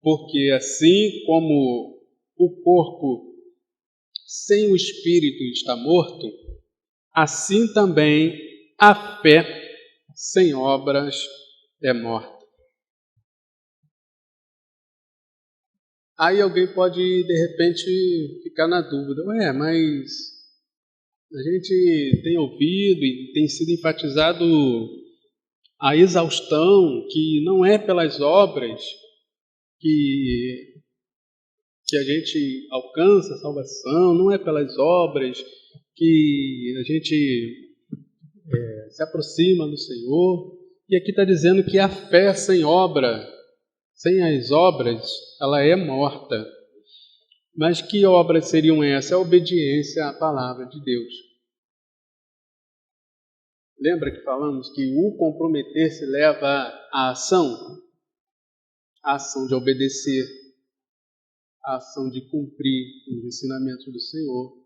A: Porque assim como o corpo sem o espírito está morto, assim também a fé sem obras é morta. Aí alguém pode, de repente, ficar na dúvida. Mas a gente tem ouvido e tem sido enfatizado a exaustão que não é pelas obras que a gente alcança a salvação, não é pelas obras que a gente se aproxima do Senhor. E aqui está dizendo que a fé sem obra, sem as obras, ela é morta. Mas que obras seriam essas? A obediência à palavra de Deus. Lembra que falamos que o comprometer-se leva à ação? A ação de obedecer, a ação de cumprir os ensinamentos do Senhor,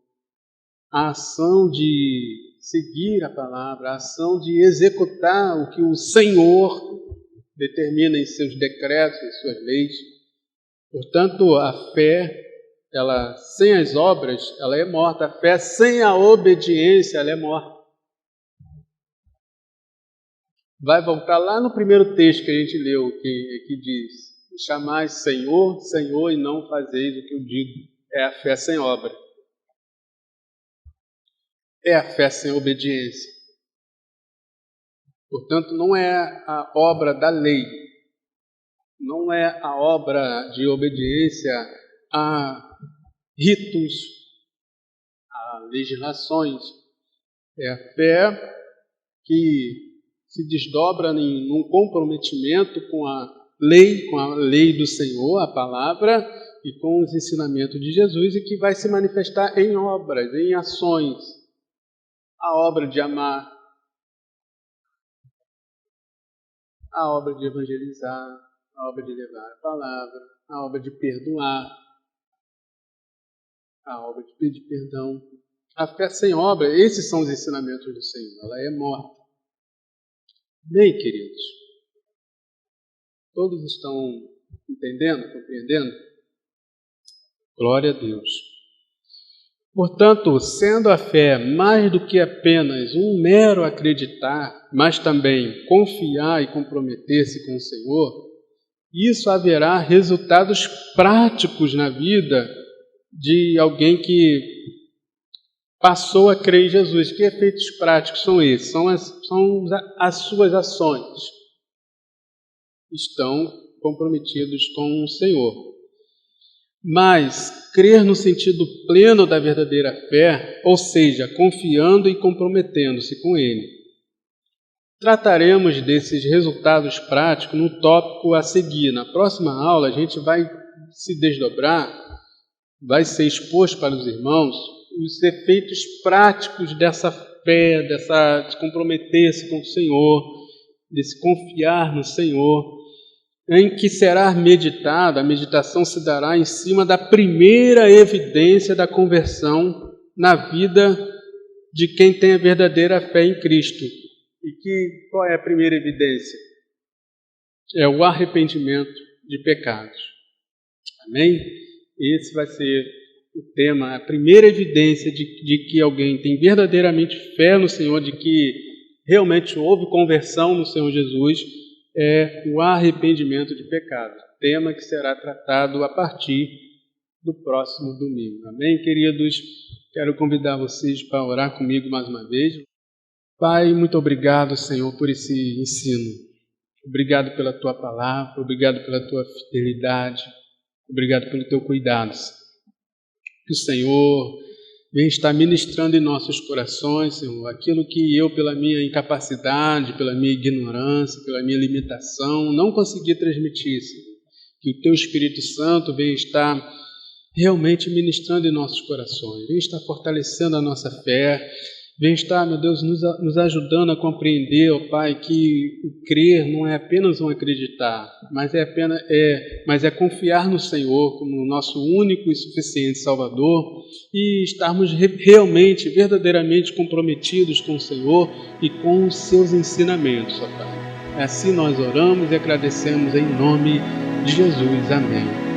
A: a ação de seguir a palavra, a ação de executar o que o Senhor determina em seus decretos, em suas leis. Portanto, a fé, ela sem as obras, ela é morta. A fé sem a obediência, ela é morta. Vai voltar lá no primeiro texto que a gente leu, que diz: chamais Senhor, Senhor, e não fazeis o que eu digo. É a fé sem obra. É a fé sem obediência. Portanto, não é a obra da lei, não é a obra de obediência a ritos, a legislações. É a fé que se desdobra num comprometimento com a lei do Senhor, a palavra, e com os ensinamentos de Jesus, e que vai se manifestar em obras, em ações. A obra de amar, a obra de evangelizar, a obra de levar a palavra, a obra de perdoar, a obra de pedir perdão. A fé sem obra, esses são os ensinamentos do Senhor, ela é morta. Bem, queridos, todos estão entendendo, compreendendo? Glória a Deus. Portanto, sendo a fé mais do que apenas um mero acreditar, mas também confiar e comprometer-se com o Senhor, isso haverá resultados práticos na vida de alguém que passou a crer em Jesus. Que efeitos práticos são esses? São as suas ações. Estão comprometidos com o Senhor. Mas crer no sentido pleno da verdadeira fé, ou seja, confiando e comprometendo-se com Ele. Trataremos desses resultados práticos no tópico a seguir. Na próxima aula a gente vai se desdobrar, vai ser exposto para os irmãos os efeitos práticos dessa fé, de comprometer-se com o Senhor, de se confiar no Senhor, em que será meditada, a meditação se dará em cima da primeira evidência da conversão na vida de quem tem a verdadeira fé em Cristo. E qual é a primeira evidência? É o arrependimento de pecados. Amém? Esse vai ser o tema, a primeira evidência de que alguém tem verdadeiramente fé no Senhor, de que realmente houve conversão no Senhor Jesus, é o arrependimento de pecados, tema que será tratado a partir do próximo domingo. Amém, queridos? Quero convidar vocês para orar comigo mais uma vez. Pai, muito obrigado, Senhor, por esse ensino. Obrigado pela Tua palavra, obrigado pela Tua fidelidade, obrigado pelo Teu cuidado. Que o Senhor venha estar ministrando em nossos corações, Senhor, aquilo que eu, pela minha incapacidade, pela minha ignorância, pela minha limitação, não consegui transmitir, Senhor. Que o Teu Espírito Santo venha estar realmente ministrando em nossos corações, venha estar fortalecendo a nossa fé, venha estar, meu Deus, nos ajudando a compreender, ó Pai, que o crer não é apenas um acreditar, mas é confiar no Senhor como nosso único e suficiente Salvador e estarmos realmente, verdadeiramente comprometidos com o Senhor e com os seus ensinamentos, ó Pai. Assim nós oramos e agradecemos em nome de Jesus. Amém.